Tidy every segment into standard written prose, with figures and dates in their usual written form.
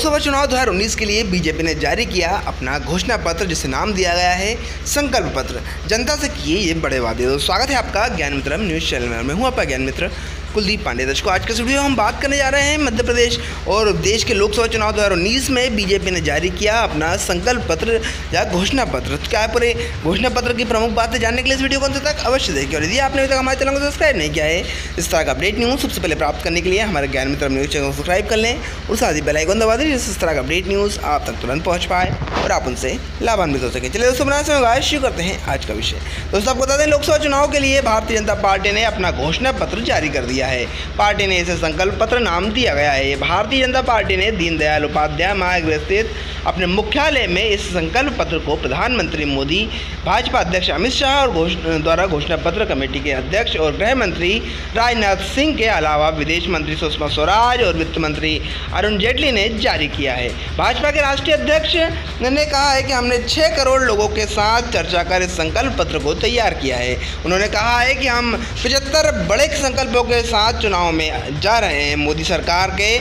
लोकसभा चुनाव 2019 के लिए बीजेपी ने जारी किया अपना घोषणा पत्र, जिसे नाम दिया गया है संकल्प पत्र। जनता से किए ये बड़े वादे। तो स्वागत है आपका ज्ञान मित्र न्यूज़ चैनल में। मैं हूं आपका ज्ञान मित्र कुलदीप पांडे। दर्शकों, आज के इस वीडियो में हम बात करने जा रहे हैं मध्य प्रदेश और देश के लोकसभा चुनाव 2019 में बीजेपी ने जारी किया अपना संकल्प पत्र या घोषणा पत्र। तो क्या पूरे घोषणा पत्र की प्रमुख बातें जानने के लिए इस वीडियो को अंत तक अवश्य देखिए। और यदि आपने अभी तक हमारे चैनल को सब्सक्राइब नहीं किया है, इस तरह का अपडेट न्यूज़ सबसे पहले प्राप्त करने के लिए हमारे ज्ञान मित्र न्यूज़ चैनल को सब्सक्राइब कर लें और साथ ही बेल आइकन दबा दें, जिससे इस तरह का अपडेट न्यूज़ आप तक तुरंत पहुँच पाए और आप उनसे लाभान्वित हो सके। चलिए दोस्तों, बनाने से शुरू करते हैं आज का विषय। दोस्तों, आपको बता दें, लोकसभा चुनाव के लिए भारतीय जनता पार्टी ने अपना घोषणा पत्र जारी कर दिया है। पार्टी ने इसे संकल्प पत्र नाम दिया गया है। भारतीय जनता पार्टी ने दीनदयाल उपाध्याय महानगर स्थित अपने मुख्यालय में इस संकल्प पत्र को प्रधानमंत्री मोदी, भाजपा अध्यक्ष अमित शाह और द्वारा घोषणा पत्र कमेटी के अध्यक्ष और गृह मंत्री राजनाथ सिंह के अलावा विदेश मंत्री सुषमा स्वराज और वित्त मंत्री अरुण जेटली ने जारी किया है। भाजपा के राष्ट्रीय अध्यक्ष ने कहा है कि हमने 6 करोड़ लोगों के साथ चर्चा कर इस संकल्प पत्र को तैयार किया है। उन्होंने कहा है कि हम 75 बड़े संकल्पों के साथ चुनाव में जा रहे हैं। मोदी सरकार के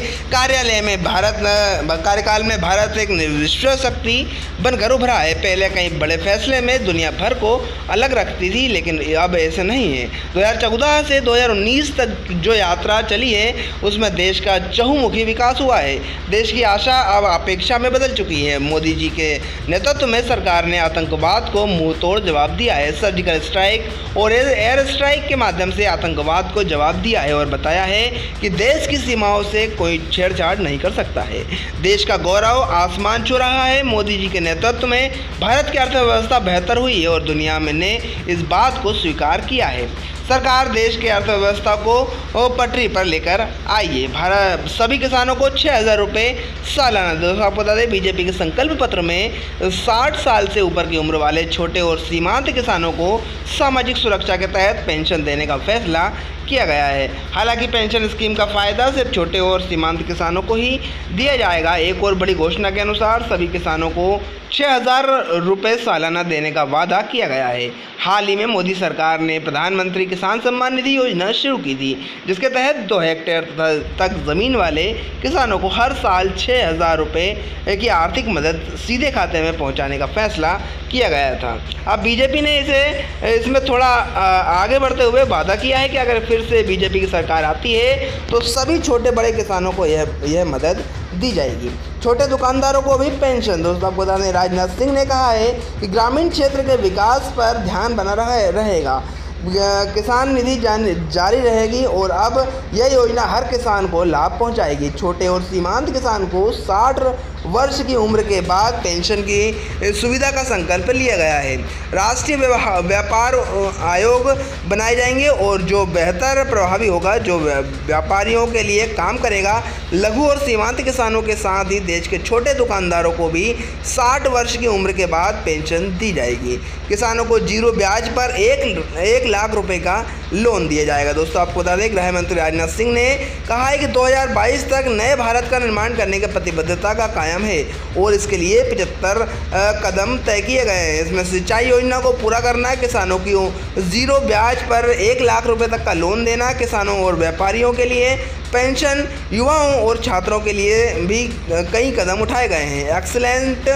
कार्यकाल में भारत एक विश्व शक्ति बनकर उभरा है। पहले कई बड़े फैसले में दुनिया भर को अलग रखती थी, लेकिन अब ऐसे नहीं है। 2014 से 2019 तक जो यात्रा चली है, उसमें देश का चहुमुखी विकास हुआ है। देश की आशा अब अपेक्षा में बदल चुकी है। मोदी जी के नेतृत्व में सरकार ने आतंकवाद को मुंह तोड़ जवाब दिया है। सर्जिकल स्ट्राइक और एयर स्ट्राइक के माध्यम से आतंकवाद को जवाब दिया है और बताया है कि देश की सीमाओं से कोई छेड़छाड़ नहीं कर सकता है। देश का गौरव आसमान छू रहा है। मोदी जी के नेतृत्व में भारत की अर्थव्यवस्था बेहतर हुई है और दुनिया में ने इस बात को स्वीकार किया है। सरकार देश की अर्थव्यवस्था को पटरी पर लेकर आई है। भारत सभी किसानों को 6,000 रुपये सालाना। दोस्तों, आपको बता दें, बीजेपी के संकल्प पत्र में 60 साल से ऊपर की उम्र वाले छोटे और सीमांत किसानों को सामाजिक सुरक्षा के तहत पेंशन देने का फैसला किया गया है। हालांकि पेंशन स्कीम का फ़ायदा सिर्फ छोटे और सीमांत किसानों को ही दिया जाएगा। एक और बड़ी घोषणा के अनुसार सभी किसानों को 6,000 रुपये सालाना देने का वादा किया गया है। हाल ही में मोदी सरकार ने प्रधानमंत्री किसान सम्मान निधि योजना शुरू की थी, जिसके तहत 2 हेक्टेयर तक ज़मीन वाले किसानों को हर साल 6,000 रुपये की आर्थिक मदद सीधे खाते में पहुंचाने का फैसला किया गया था। अब बीजेपी ने इसमें थोड़ा आगे बढ़ते हुए वादा किया है कि अगर फिर से बीजेपी की सरकार आती है तो सभी छोटे बड़े किसानों को यह मदद दी जाएगी। छोटे दुकानदारों को भी पेंशन। दोस्तों, आपको बता दें, राजनाथ सिंह ने कहा है कि ग्रामीण क्षेत्र के विकास पर ध्यान बना रहेगा। किसान निधि जारी रहेगी और अब यह योजना हर किसान को लाभ पहुंचाएगी। छोटे और सीमांत किसान को 60 वर्ष की उम्र के बाद पेंशन की सुविधा का संकल्प लिया गया है। राष्ट्रीय व्यापार आयोग बनाए जाएंगे और जो बेहतर प्रभावी होगा, जो व्यापारियों के लिए काम करेगा। लघु और सीमांत किसानों के साथ ही देश के छोटे दुकानदारों को भी 60 वर्ष की उम्र के बाद पेंशन दी जाएगी। किसानों को 0 ब्याज पर 1 लाख रुपए का लोन दिया जाएगा। दोस्तों, आपको बता दें, गृह मंत्री राजनाथ सिंह ने कहा है कि 2022 तक नए भारत का निर्माण करने की प्रतिबद्धता का कायम है और इसके लिए 75 कदम तय किए गए हैं। इसमें सिंचाई योजना को पूरा करना, किसानों की 0 ब्याज पर 1 लाख रुपए तक का लोन देना, किसानों और व्यापारियों के लिए पेंशन, युवाओं और छात्रों के लिए भी कई कदम उठाए गए हैं। एक्सीलेंट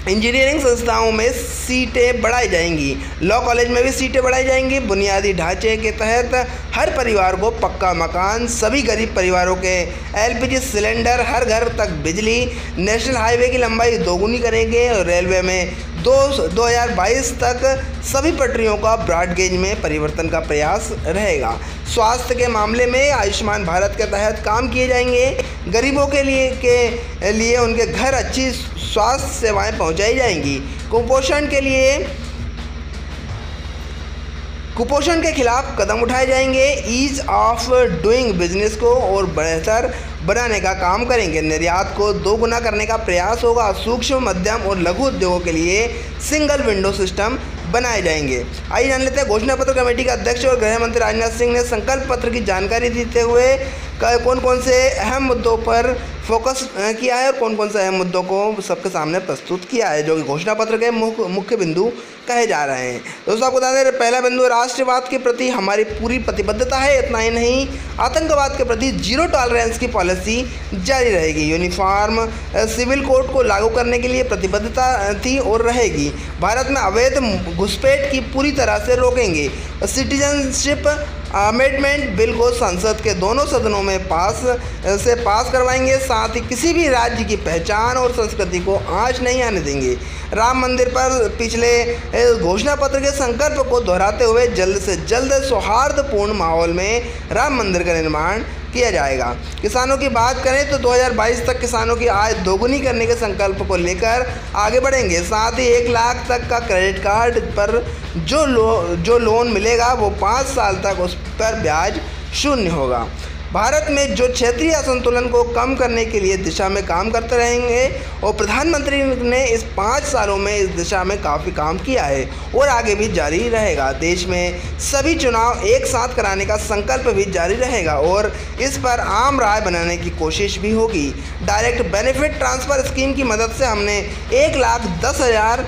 इंजीनियरिंग संस्थाओं में सीटें बढ़ाई जाएंगी। लॉ कॉलेज में भी सीटें बढ़ाई जाएंगी। बुनियादी ढांचे के तहत हर परिवार को पक्का मकान, सभी गरीब परिवारों के LPG सिलेंडर, हर घर तक बिजली। नेशनल हाईवे की लंबाई 2 गुनी करेंगे और रेलवे में 2022 तक सभी पटरियों का ब्रॉड गेज में परिवर्तन का प्रयास रहेगा। स्वास्थ्य के मामले में आयुष्मान भारत के तहत काम किए जाएंगे। गरीबों के लिए उनके घर अच्छी स्वास्थ्य सेवाएं पहुंचाई जाएंगी। कुपोषण के खिलाफ कदम उठाए जाएंगे। ईज ऑफ डूइंग बिजनेस को और बेहतर बनाने का काम करेंगे। निर्यात को 2 गुना करने का प्रयास होगा। सूक्ष्म, मध्यम और लघु उद्योगों के लिए सिंगल विंडो सिस्टम बनाए जाएंगे। आइए जान लेते हैं घोषणा पत्र कमेटी के अध्यक्ष और गृह मंत्री राजनाथ सिंह ने संकल्प पत्र की जानकारी देते हुए कौन कौन से अहम मुद्दों पर फोकस किया है और कौन कौन से अहम मुद्दों को सबके सामने प्रस्तुत किया है, जो कि घोषणा पत्र के मुख्य बिंदु कहे जा रहे हैं। दोस्तों आपको बता दें, पहला बिंदु राष्ट्रवाद के प्रति हमारी पूरी प्रतिबद्धता है। इतना ही नहीं, आतंकवाद के प्रति जीरो टॉलरेंस की पॉलिसी जारी रहेगी। यूनिफॉर्म सिविल कोड को लागू करने के लिए प्रतिबद्धता थी और रहेगी। भारत में अवैध घुसपैठ की पूरी तरह से रोकेंगे। सिटीजनशिप अमेंडमेंट बिल को संसद के दोनों सदनों में पास करवाएंगे। साथ ही किसी भी राज्य की पहचान और संस्कृति को आंच नहीं आने देंगे। राम मंदिर पर पिछले घोषणा पत्र के संकल्प को दोहराते हुए जल्द से जल्द सौहार्दपूर्ण माहौल में राम मंदिर का निर्माण किया जाएगा। किसानों की बात करें तो 2022 तक किसानों की आय दोगुनी करने के संकल्प को लेकर आगे बढ़ेंगे। साथ ही 1 लाख तक का क्रेडिट कार्ड पर जो लोन मिलेगा वो 5 साल तक उस पर ब्याज शून्य होगा। भारत में जो क्षेत्रीय असंतुलन को कम करने के लिए दिशा में काम करते रहेंगे और प्रधानमंत्री ने इस 5 सालों में इस दिशा में काफ़ी काम किया है और आगे भी जारी रहेगा। देश में सभी चुनाव एक साथ कराने का संकल्प भी जारी रहेगा और इस पर आम राय बनाने की कोशिश भी होगी। डायरेक्ट बेनिफिट ट्रांसफ़र स्कीम की मदद से हमने 1,10,000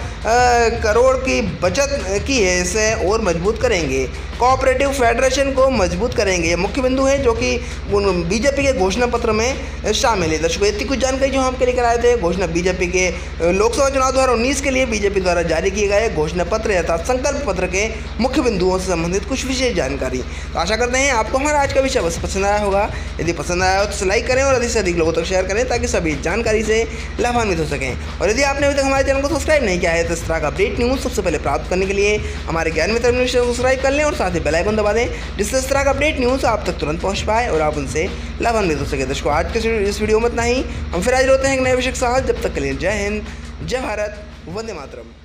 करोड़ की बचत की है, इसे और मजबूत करेंगे। कोऑपरेटिव फेडरेशन को मजबूत करेंगे। ये मुख्य बिंदु है जो कि बीजेपी के घोषणा पत्र में शामिल है। दर्शकों, इतनी कुछ जानकारी जो हम आपके लेकर आए थे घोषणा बीजेपी के लोकसभा चुनाव 2019 के लिए बीजेपी द्वारा जारी किए गए घोषणा पत्र अर्थात संकल्प पत्र के मुख्य बिंदुओं से संबंधित कुछ विशेष जानकारी। तो आशा करते हैं आपको हमारा आज का विषय बस पसंद आया होगा। यदि पसंद आया हो तो लाइक करें और अधिक से अधिक लोगों तक शेयर करें ताकि सभी जानकारी से लाभान्वित हो सकें। और यदि आपने अभी तक हमारे चैनल को सब्सक्राइब नहीं किया है तो इस तरह का अपडेट न्यूज़ सबसे पहले प्राप्त करने के लिए हमारे ज्ञान मित्र न्यूज़ को सब्सक्राइब कर लें और साथ ही बेल आइकन दबा दें, जिससे इस तरह का अपडेट न्यूज़ आप तक तुरंत पहुंच पाए और आप उनसे लाभान्वित हो सके। दर्शकों, आज के इस वीडियो में इतना ही। हम फिर हाजिर होते हैं एक नए विषय के साथ। जब तक के लिए जय हिंद, जय भारत, वंदे मातरम।